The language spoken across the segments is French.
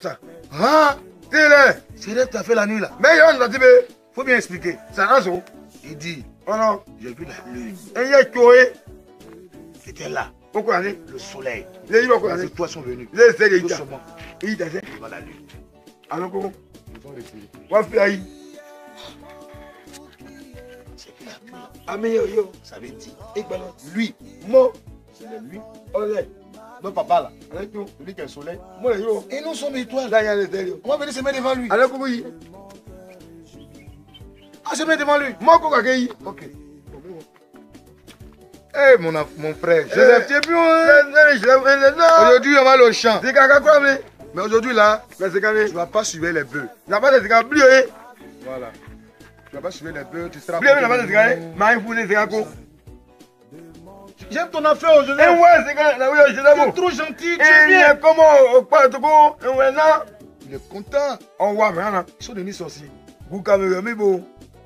Ça. Ah, c'est là que tu as fait la nuit là. Mais il faut bien expliquer. Ça raison. Il dit, oh non, j'ai vu la lune. Et il y a Chloé. C'était là. Pourquoi le soleil. Les étoiles sont venues. Les étoiles. Il t'a fait devant la lune. Alors comment? On va faire. C'est qu'il a pris. Ah mais yo, ça veut dire. Lui, moi, c'est lui. Olé. Notre papa là, avec nous, lui qui est le soleil. Moi, yo. Et nous sommes étoiles. Là, il y a les étoiles. On va venir se mettre devant lui. Alors comment il? Ah, se mettre devant lui. Moi, quoi qu'il. Ok. Eh, mon frère, Joseph, tu es plus. Aujourd'hui, on va aller au champ. Mais aujourd'hui, là, tu ne vas pas suivre les bœufs. Tu ne vas pas te voilà. Tu ne vas pas suivre les bœufs, tu seras. J'aime ton affaire aujourd'hui. Tu es trop gentil, tu es bien. Il est content. Ils sont devenus sorciers.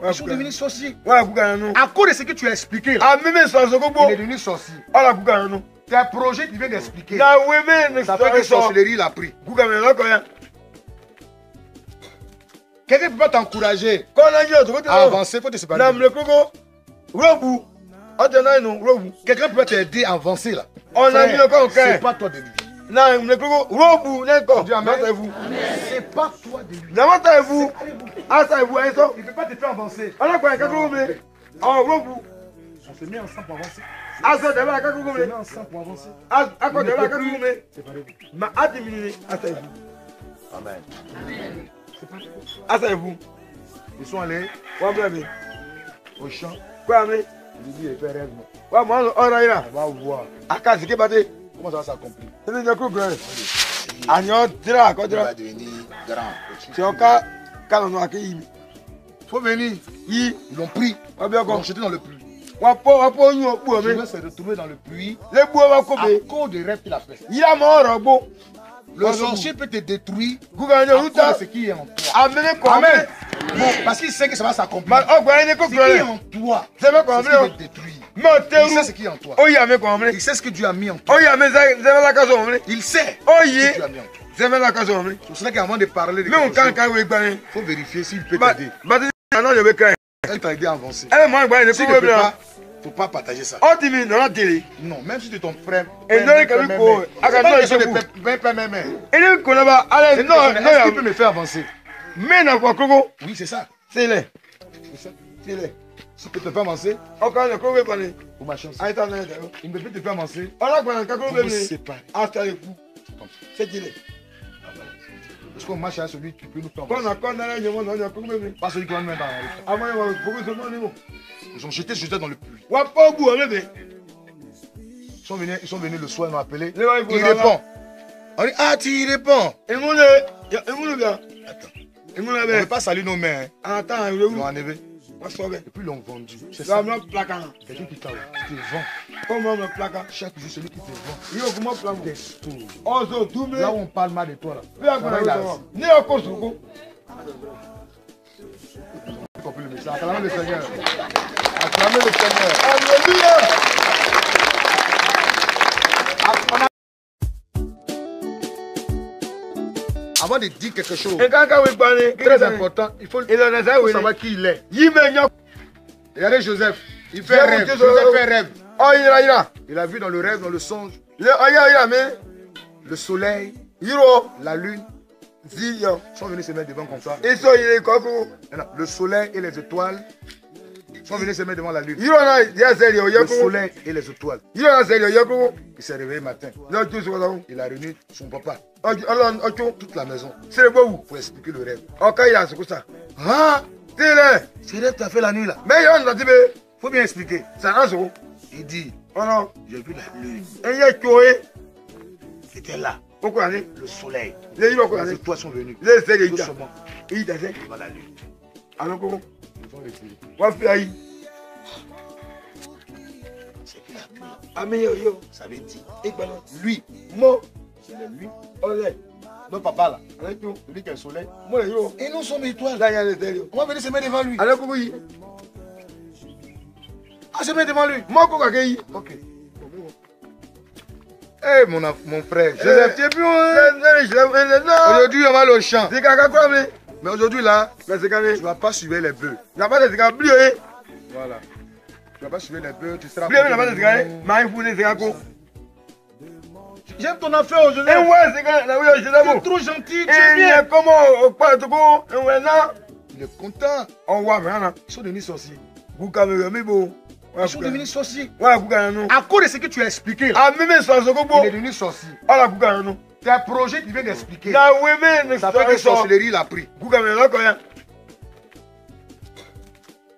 Ils sont devenus sorciers. À cause de ce que tu as expliqué là. Il est devenu sorcier. Tes projets, tu viens d'expliquer. Ça fait que sorcellerie, il a pris. Quelqu'un ne peut pas t'encourager à avancer, il faut te séparer. Quelqu'un ne peut pas t'aider à avancer là. C'est pas toi de lui. C'est pas toi de lui. Il ne peut pas te faire avancer. On se met ensemble pour avancer. On se met ensemble pour avancer. Amen. Ils sont allés au champ. Il dit, il fait rêve. On va voir. Comment ça va s'accomplir? Il va devenir grand. Il faut venir. Ils l'ont pris. Ils l'ont jeté dans le puits. Je vais se retrouver dans le puits à cause des rêves qu'il a fait. Le sorcier peut te détruire à cause de ce qui est en toi. Amen. Bon, parce qu'il sait que ça va s'accomplir. Ce qui est en toi, c'est ce qui va te détruire. Il sait ce qui est en toi. Il sait ce que Dieu a mis en toi. Il sait ce que Dieu a mis en toi. C'est pour cela qu'avant de parler de quelque chose, il faut vérifier s'il peut t'aider. Elle t'a aidé à avancer. Si tu ne peux pas, il ne faut pas partager ça. Non, même si tu es ton frère. Est-ce qu'il peut me faire avancer? Oui, c'est ça. Si tu ne peux pas avancer, pour ma chance. Il ne peut te faire avancer. Vous vous séparez. Parce qu'on marche à celui qui peut nous faire avancer. Pas celui qui va nous mettre dans la rue. Ils ont jeté Joseph dans le puits. Ils sont venus le soir, ils m'ont appelé. Il répond. On dit, ah, tu y réponds. Attends. On ne peut pas saluer nos mains. Ils l'ont enlevé. Et puis ils l'ont vendu. C'est ça. Quelqu'un qui te vend. Chaque jour, celui qui te vend. Là où on parle mal de toi. Là. Compris le message. Acclamez le Seigneur. Acclamez le Seigneur. Alléluia. Avant de dire quelque chose très important, il faut savoir qui il est. Regardez Joseph. Il fait rêve. Joseph fait rêve. Il a vu dans le rêve, dans le songe, le soleil, la lune sont venus se mettre devant comme ça. Le soleil et les étoiles sont venus se mettre devant la lune. Le soleil et les étoiles. Il s'est réveillé matin. Il a réuni son papa. Toute la maison. Pour expliquer le rêve. Ah, c'est là que tu as fait la nuit là. Mais il faut bien expliquer. Ça raison. Il dit, oh non, j'ai vu la lune. Et il y a Chloé. C'était là. Pourquoi le soleil. Les étoiles sont venues. Doucement. Il t'a fait devant la lune. Alors comment? Ils vont respirer. C'est qu'il a pris. Ah mais yo, ça veut dire. Lui, moi, c'est lui. Notre papa là, avec nous, lui qui est le soleil. Et nous sommes étoiles. Là, il y a les étoiles. On va venir se mettre devant lui. Alors comment il? Ah, se mettre devant lui. Moi, ok. Eh, mon frère, Joseph, tu es plus. Aujourd'hui, on va aller au champ. Mais aujourd'hui, là, tu ne vas pas suivre les bœufs. Voilà. Tu ne vas pas suivre les bœufs, tu seras. J'aime ton affaire aujourd'hui. Tu es trop gentil, tu es bien. Il est content. Ils sont devenus sorciers. Ils sont devenus sorciers. À cause de ce que tu as expliqué là, il est devenu sorcier. Tes projets qu'il vient d'expliquer, ça fait que sorcellerie l'a pris.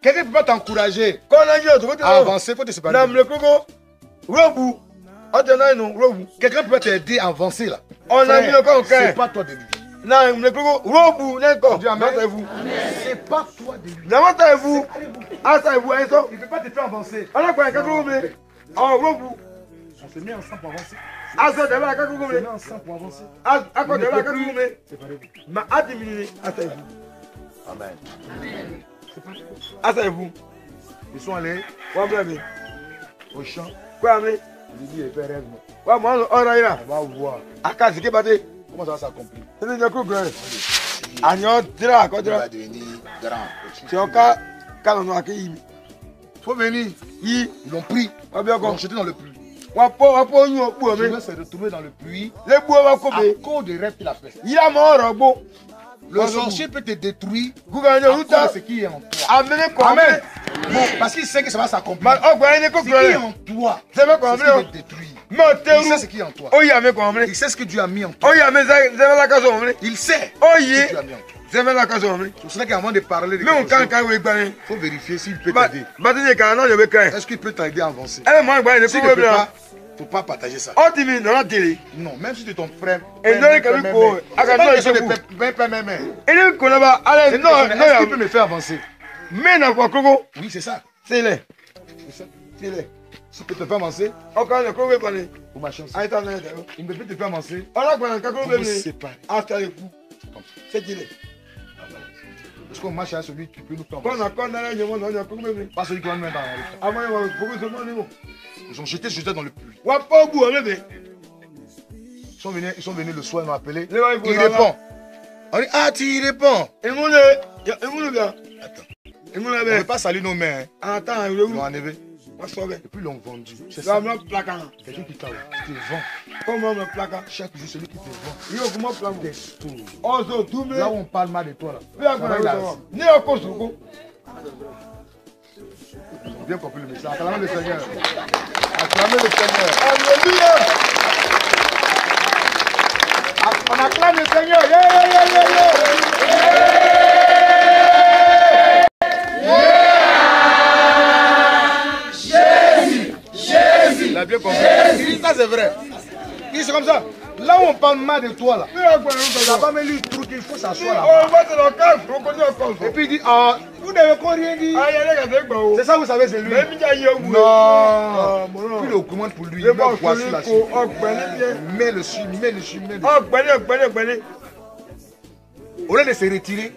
Quelqu'un ne peut pas t'encourager à avancer, il faut te séparer. Quelqu'un peut t'aider à avancer là. C'est pas toi de lui. C'est pas toi de lui. Il ne peut pas te faire avancer. On se met ensemble pour avancer. On se met ensemble pour avancer. Amen. Ils sont allés au champ. Il dit, il fait rêve. On va voir comment ça va s'accomplir. Il va devenir grand. Il faut venir. Ils l'ont pris. Ils l'ont jeté dans le puits. Il va se retrouver dans le puits à cause des rêves qu'il a fait. Le sorcier peut te détruire à cause de ce qui est en toi. Amen. Bon, parce qu'il sait que ça va s'accomplir. Ce qui est en toi, c'est ce qui va te détruire. Il sait ce qui est en toi. Il sait ce que Dieu a mis en toi. Il sait ce que Dieu a mis en toi. C'est pour ça qu'avant de parler de quelque chose, il faut vérifier s'il peut t'aider. Est-ce qu'il peut t'aider à avancer? S'il ne peut pas, il ne faut pas partager ça. Non, même si tu es ton frère. Est-ce qu'il peut me faire avancer? Oui, c'est ça. S'il peut te faire avancer, pour ma chance. Il ne peut plus te faire avancer. Vous vous séparez. Parce qu'on marche à celui qui peut nous faire avancer. Pas celui qui va nous mettre dans la rue. Ils ont jeté dans le puits. Ils sont venus le soir, ils m'ont appelé. Il répond. On dit, ah, tu y réponds. Attends. On ne veut pas saluer nos mains. Ils l'ont enlevé. Et puis ils l'ont vendu. C'est ça. Quelqu'un qui te vend. Chaque jour, celui qui te vend. Là où on parle mal de toi. Là. Bien compris le message. Acclamez le Seigneur. Acclamez le Seigneur. Alléluia. On acclame le Seigneur. Jésus. Il a bien compris. Ça c'est vrai. C'est comme ça. Là où on parle mal de toi, là, ça va me lui truc, il faut s'asseoir là. Et puis il dit, ah, vous n'avez pas rien dit. C'est ça, vous savez, c'est lui. Non. Puis il commande pour lui. Il va voici la suite. Mets le dessus. Au lieu de se retirer,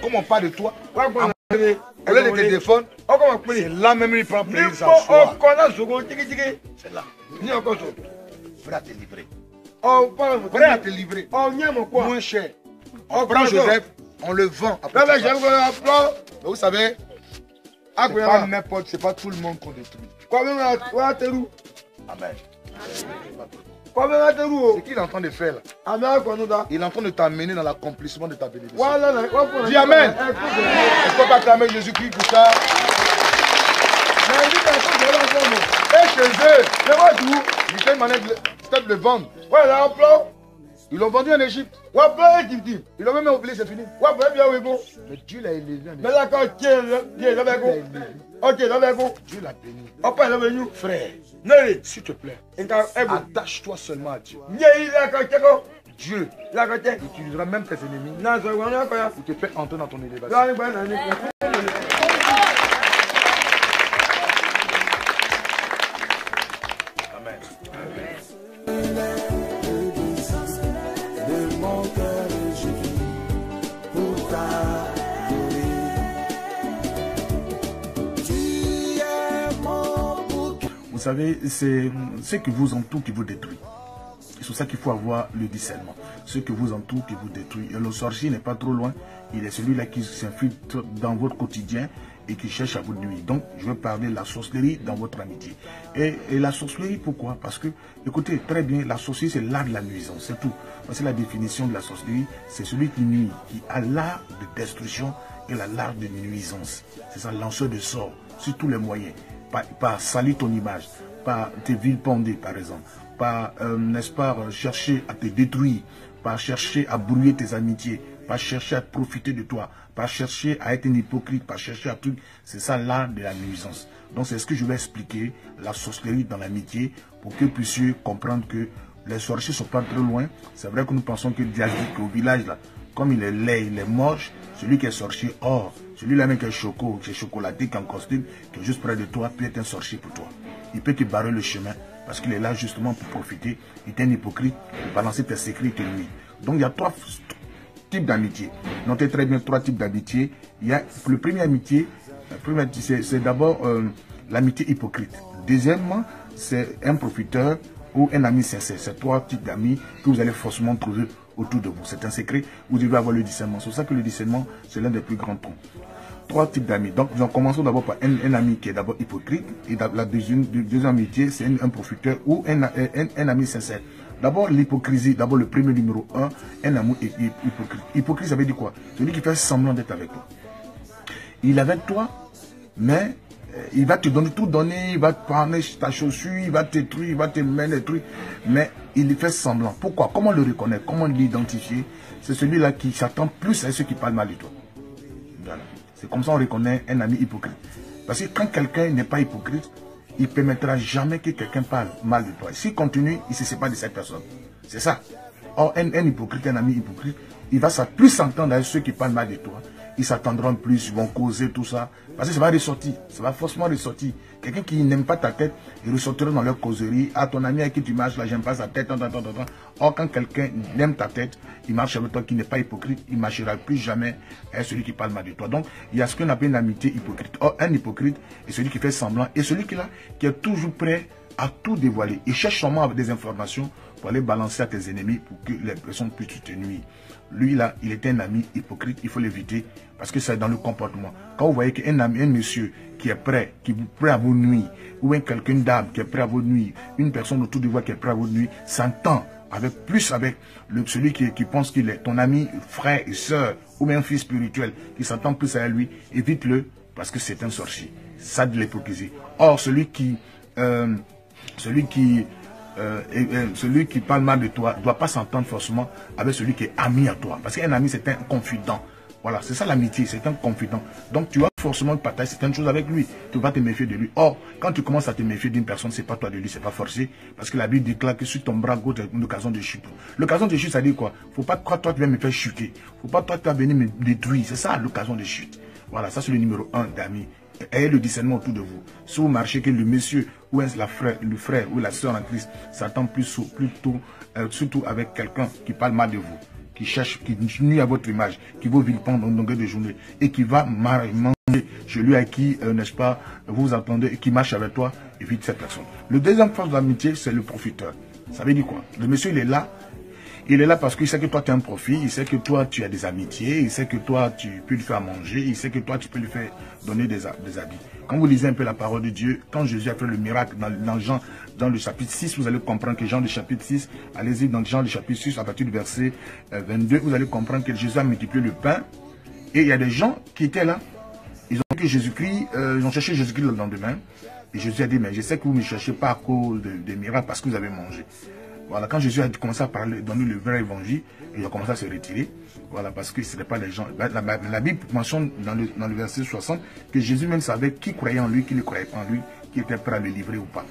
comme on parle de toi, au lieu de te défendre, c'est là même il prend plaisir à s'asseoir. C'est là. Prêt à te livrer. Prêt à te livrer. Moins cher. On prend Joseph, on le vend. Mais vous savez, c'est pas tout le monde qu'on détruit. Amen. Ce qu'il est en train de faire là, il est en train de t'amener dans l'accomplissement de ta bénédiction. Dis Amen. Est-ce qu'on peut acclamer Jésus-Christ pour ça? Et chez eux, il fait une manière de le vendre. Ils l'ont vendu en Égypte. Ils l'ont même oublié, c'est fini. Mais Dieu l'a élevé en Égypte. Dieu l'a béni. Frère, s'il te plaît, attache-toi seulement à Dieu. Dieu utilisera même tes ennemis pour te faire entrer dans ton élévation. Vous savez, c'est ce qui vous entoure qui vous détruit. C'est pour ça qu'il faut avoir le discernement. Ce qui vous entoure qui vous détruit. Et le sorcier n'est pas trop loin. Il est celui-là qui s'infiltre dans votre quotidien et qui cherche à vous nuire. Donc, je vais parler de la sorcellerie dans votre amitié. Et la sorcellerie, pourquoi? Parce que, écoutez, très bien, la sorcellerie, c'est l'art de la nuisance, c'est tout. C'est la définition de la sorcellerie. C'est celui qui nuit, qui a l'art de destruction et l'art de nuisance. C'est ça, lanceur de sorts, sur tous les moyens. Par salir ton image, par te vilipender, par exemple. Par, n'est-ce pas, chercher à te détruire, par chercher à brouiller tes amitiés, par chercher à profiter de toi, par chercher à être un hypocrite, par chercher à tout. C'est ça l'art de la nuisance. Donc c'est ce que je vais expliquer, la sorcellerie dans l'amitié, pour que vous puissiez comprendre que les sorciers ne sont pas trop loin. C'est vrai que nous pensons que Diazik, au village, là, comme il est laid, il est moche, celui qui est sorcier, or, celui-là même qui est chocolaté, qui est en costume, qui est juste près de toi, peut être un sorcier pour toi. Il peut te barrer le chemin, parce qu'il est là justement pour profiter. Il est un hypocrite, pour balancer tes secrets et te nuire. Donc il y a 3 types d'amitié. Notez très bien 3 types d'amitié. Il y a le premier amitié, c'est d'abord l'amitié hypocrite. Deuxièmement, c'est un profiteur ou un ami sincère. C'est 3 types d'amis que vous allez forcément trouver autour de vous. C'est un secret, vous devez avoir le discernement. C'est pour ça que le discernement, c'est l'un des plus grands ponts. 3 types d'amis. Donc, nous commençons d'abord par un ami qui est d'abord hypocrite. Et la deuxième amitié, c'est un profiteur ou un ami sincère. D'abord, l'hypocrisie. D'abord, le premier numéro 1, un amour hypocrite. Hypocrite, ça veut dire quoi? Celui qui fait semblant d'être avec toi. Il est avec toi, mais il va te donner tout donner, il va te prendre ta chaussure, il va te détruire, il va te mettre des trucs, mais il fait semblant. Pourquoi? Comment le reconnaître? Comment l'identifier? C'est celui-là qui s'attend plus à ceux qui parlent mal de toi. Voilà. C'est comme ça qu'on reconnaît un ami hypocrite. Parce que quand quelqu'un n'est pas hypocrite, il ne permettra jamais que quelqu'un parle mal de toi. S'il continue, il se sépare de cette personne. C'est ça. Or, un hypocrite, un ami hypocrite, il va plus s'entendre avec ceux qui parlent mal de toi. Ils s'attendront plus, ils vont causer tout ça. Parce que ça va ressortir. Ça va forcément ressortir. Quelqu'un qui n'aime pas ta tête, il ressortira dans leur causerie. Ah, ton ami avec qui tu marches, là, j'aime pas sa tête. Or, quand quelqu'un aime ta tête, il marche avec toi qui n'est pas hypocrite, il ne marchera plus jamais avec celui qui parle mal de toi. Donc, il y a ce qu'on appelle une amitié hypocrite. Or, un hypocrite est celui qui fait semblant et celui qui est toujours prêt à tout dévoiler. Il cherche seulement avec des informations pour aller balancer à tes ennemis pour que les personnes puissent te nuire. Lui là, il est un ami hypocrite, il faut l'éviter parce que c'est dans le comportement. Quand vous voyez qu'un ami, un monsieur qui est prêt à vous nuire, ou quelqu'un d'âme qui est prêt à vous nuire, une personne autour de vous qui est prêt à vous nuire, s'entend avec celui qui pense qu'il est ton ami, frère et soeur, ou même fils spirituel, qui s'entend plus à lui, évite-le parce que c'est un sorcier. Ça de l'hypocrisie. Or, celui qui parle mal de toi ne doit pas s'entendre forcément avec celui qui est ami à toi. Parce qu'un ami, c'est un confident. Voilà, c'est ça l'amitié, c'est un confident. Donc tu vas forcément partager certaines choses avec lui. Tu vas te méfier de lui. Or, quand tu commences à te méfier d'une personne, c'est pas toi de lui, c'est pas forcé. Parce que la Bible déclare que sur ton bras gauche, c'est une occasion de chute. L'occasion de chute, ça dit quoi? Faut pas croire toi tu vas me faire chuter. Faut pas toi tu vas venir me détruire. C'est ça l'occasion de chute. Voilà, ça c'est le numéro 1 d'amis. Ayez le discernement autour de vous. Si vous marchez que le monsieur ou le frère ou la soeur en Christ s'attend surtout avec quelqu'un qui parle mal de vous, qui cherche, qui nuit à votre image, qui vous vilipende en longueur de journée et qui va manger celui à qui, n'est-ce pas, vous attendez et qui marche avec toi, évite cette personne. Le deuxième forme d'amitié, c'est le profiteur. Ça veut dire quoi? Le monsieur, il est là. Il est là parce qu'il sait que toi, tu as un profit, il sait que toi, tu as des amitiés, il sait que toi, tu peux lui faire manger, il sait que toi, tu peux lui faire donner des habits. Quand vous lisez un peu la parole de Dieu, quand Jésus a fait le miracle dans Jean, dans le chapitre 6, vous allez comprendre que Jean, le chapitre 6, allez-y dans Jean, le chapitre 6, à partir du verset 22, vous allez comprendre que Jésus a multiplié le pain. Et il y a des gens qui étaient là, ils ont vu que Jésus-Christ, ils ont cherché Jésus-Christ le lendemain. Et Jésus a dit, mais je sais que vous ne me cherchez pas à cause des miracles, parce que vous avez mangé. Voilà, quand Jésus a commencé à parler, donner le vrai évangile, il a commencé à se retirer. Voilà, parce que ce n'est pas les gens. La Bible mentionne dans le verset 60 que Jésus même savait qui croyait en lui, qui ne croyait pas en lui, qui était prêt à le livrer ou pas.